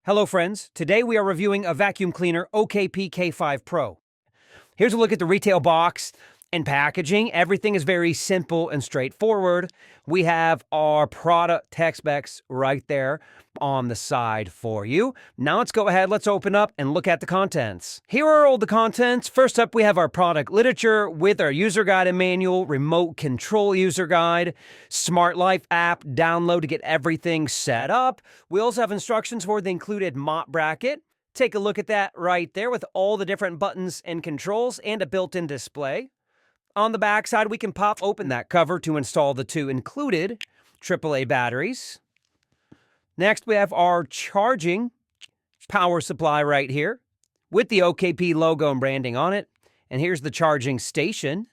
Hello friends, today we are reviewing a vacuum cleaner OKP K5 Pro. Here's a look at the retail box and packaging. Everything is very simple and straightforward. We have our product tech specs right there on the side for you. Now let's go ahead, let's open up and look at the contents. Here are all the contents. First up, we have our product literature with our user guide and manual, remote control user guide, Smart Life app download to get everything set up. We also have instructions for the included mop bracket. Take a look at that right there with all the different buttons and controls and a built-in display. On the back side, we can pop open that cover to install the two included AAA batteries. Next, we have our charging power supply right here with the OKP logo and branding on it. And here's the charging station.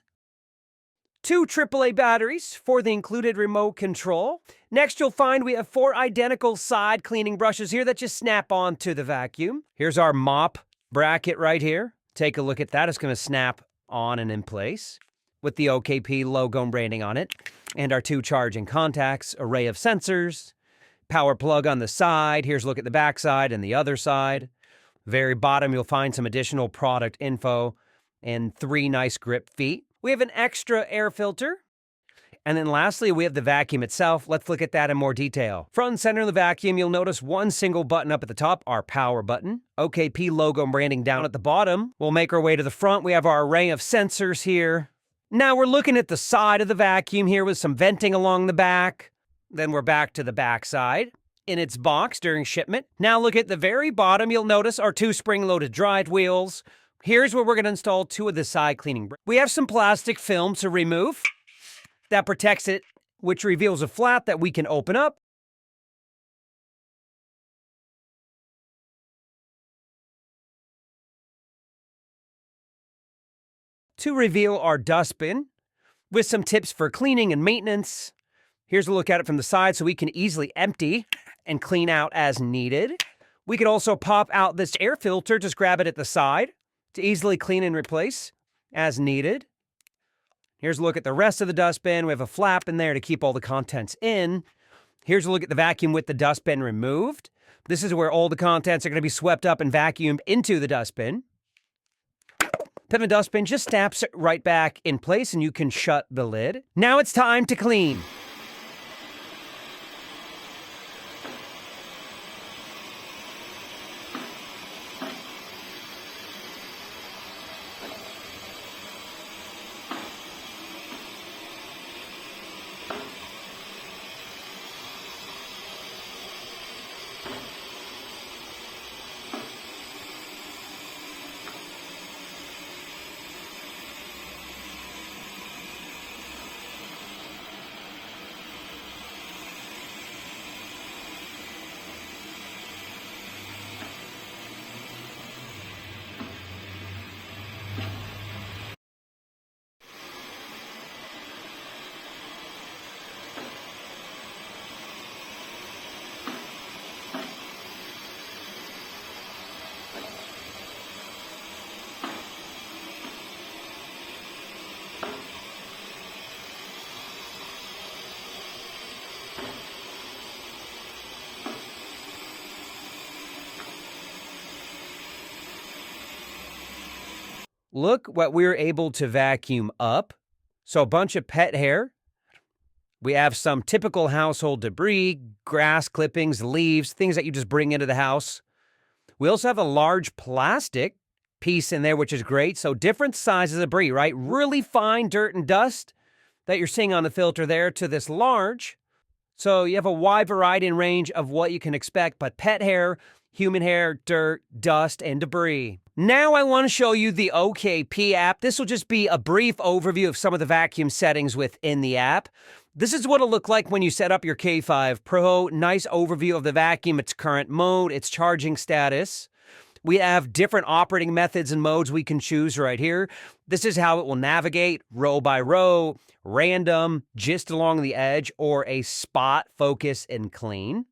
Two AAA batteries for the included remote control. Next, you'll find we have 4 identical side cleaning brushes here that just snap onto the vacuum. Here's our mop bracket right here. Take a look at that. It's going to snap on and in place with the OKP logo and branding on it. And our 2 charging contacts, array of sensors, power plug on the side. Here's a look at the back side and the other side. Very bottom, you'll find some additional product info and 3 nice grip feet. We have an extra air filter. And then lastly, we have the vacuum itself. Let's look at that in more detail. Front and center of the vacuum, you'll notice one single button up at the top, our power button. OKP logo and branding down at the bottom. We'll make our way to the front. We have our array of sensors here. Now we're looking at the side of the vacuum here with some venting along the back. Then we're back to the back side in its box during shipment. Now look at the very bottom. You'll notice our 2 spring-loaded drive wheels. Here's where we're going to install 2 of the side cleaning. We have some plastic film to remove that protects it, which reveals a flap that we can open up. To reveal our dustbin with some tips for cleaning and maintenance. Here's a look at it from the side so we can easily empty and clean out as needed. We could also pop out this air filter, just grab it at the side to easily clean and replace as needed. Here's a look at the rest of the dustbin. We have a flap in there to keep all the contents in. Here's a look at the vacuum with the dustbin removed. This is where all the contents are going to be swept up and vacuumed into the dustbin. Then the dustbin just snaps right back in place and you can shut the lid. Now it's time to clean. Look what we were able to vacuum up. So a bunch of pet hair. We have some typical household debris, grass clippings, leaves, things that you just bring into the house. We also have a large plastic piece in there, which is great. So different sizes of debris, right? Really fine dirt and dust that you're seeing on the filter there to this large. So you have a wide variety and range of what you can expect, but pet hair, human hair, dirt, dust, and debris. Now I want to show you the OKP app. This will just be a brief overview of some of the vacuum settings within the app. This is what it'll look like when you set up your K5 Pro. Nice overview of the vacuum, its current mode, its charging status. We have different operating methods and modes we can choose right here. This is how it will navigate row by row, random, just along the edge, or a spot, focus, and clean.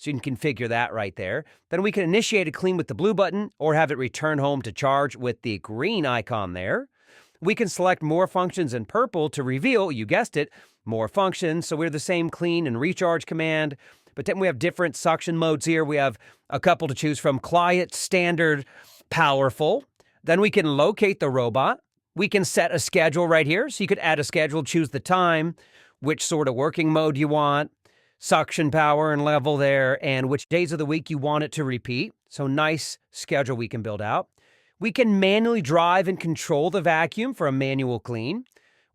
So you can configure that right there. Then we can initiate a clean with the blue button or have it return home to charge with the green icon there. We can select more functions in purple to reveal, you guessed it, more functions. So we're the same clean and recharge command, But then we have different suction modes here. We have a couple to choose from: quiet, standard, powerful. Then we can locate the robot. We can set a schedule right here. So you could add a schedule, choose the time, which sort of working mode you want, suction power and level there, and which days of the week you want it to repeat. So nice schedule we can build out. We can manually drive and control the vacuum for a manual clean.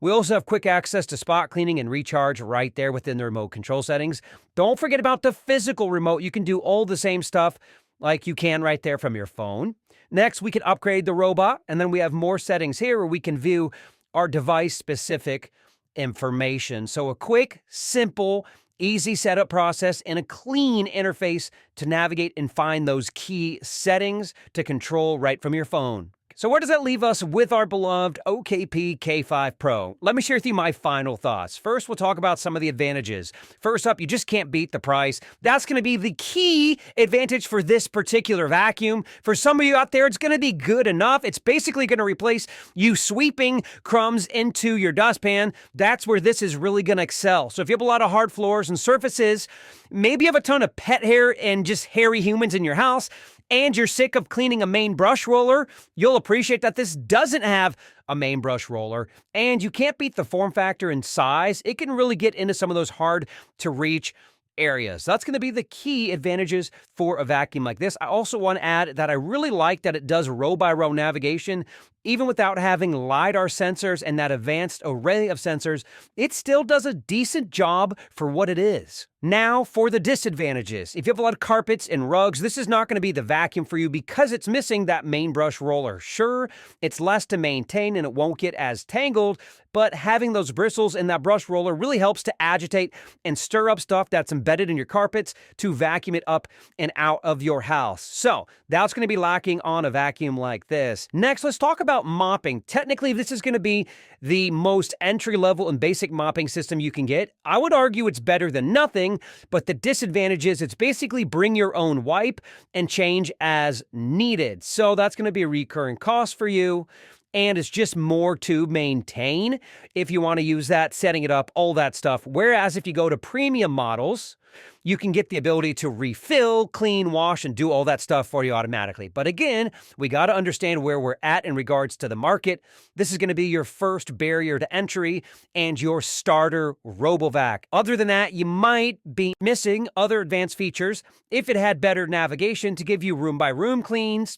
We also have quick access to spot cleaning and recharge right there within the remote control settings. Don't forget about the physical remote. You can do all the same stuff like you can right there from your phone. Next, we can upgrade the robot, and then we have more settings here where we can view our device-specific information. So a quick, simple, easy setup process and a clean interface to navigate and find those key settings to control right from your phone. So where does that leave us with our beloved OKP K5 Pro? Let me share with you my final thoughts. First, we'll talk about some of the advantages. First up, you just can't beat the price. That's going to be the key advantage for this particular vacuum. For some of you out there, it's going to be good enough. It's basically going to replace you sweeping crumbs into your dustpan. That's where this is really going to excel. So if you have a lot of hard floors and surfaces, maybe you have a ton of pet hair and just hairy humans in your house, and you're sick of cleaning a main brush roller, you'll appreciate that this doesn't have a main brush roller, and you can't beat the form factor and size. It can really get into some of those hard to reach areas. That's going to be the key advantages for a vacuum like this. I also want to add that I really like that it does row-by-row navigation. Even without having LiDAR sensors and that advanced array of sensors, it still does a decent job for what it is. Now, for the disadvantages. If you have a lot of carpets and rugs, this is not going to be the vacuum for you because it's missing that main brush roller. Sure, it's less to maintain and it won't get as tangled, but having those bristles in that brush roller really helps to agitate and stir up stuff that's embedded in your carpets to vacuum it up and out of your house. So that's going to be lacking on a vacuum like this. Next, let's talk about mopping. Technically, this is going to be the most entry-level and basic mopping system you can get. I would argue it's better than nothing, but the disadvantage is it's basically bring your own wipe and change as needed. So that's going to be a recurring cost for you. And it's just more to maintain if you want to use that, setting it up, all that stuff. Whereas if you go to premium models, you can get the ability to refill, clean, wash, and do all that stuff for you automatically. But again, we got to understand where we're at in regards to the market. This is going to be your first barrier to entry and your starter RoboVac. Other than that, you might be missing other advanced features if it had better navigation to give you room-by-room cleans,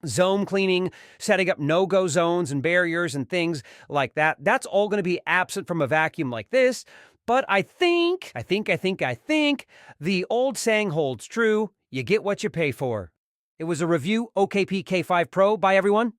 zone cleaning, setting up no-go zones and barriers and things like that. That's all going to be absent from a vacuum like this. But I think the old saying holds true. You get what you pay for. It was a review OKP K5 Pro. Bye, everyone.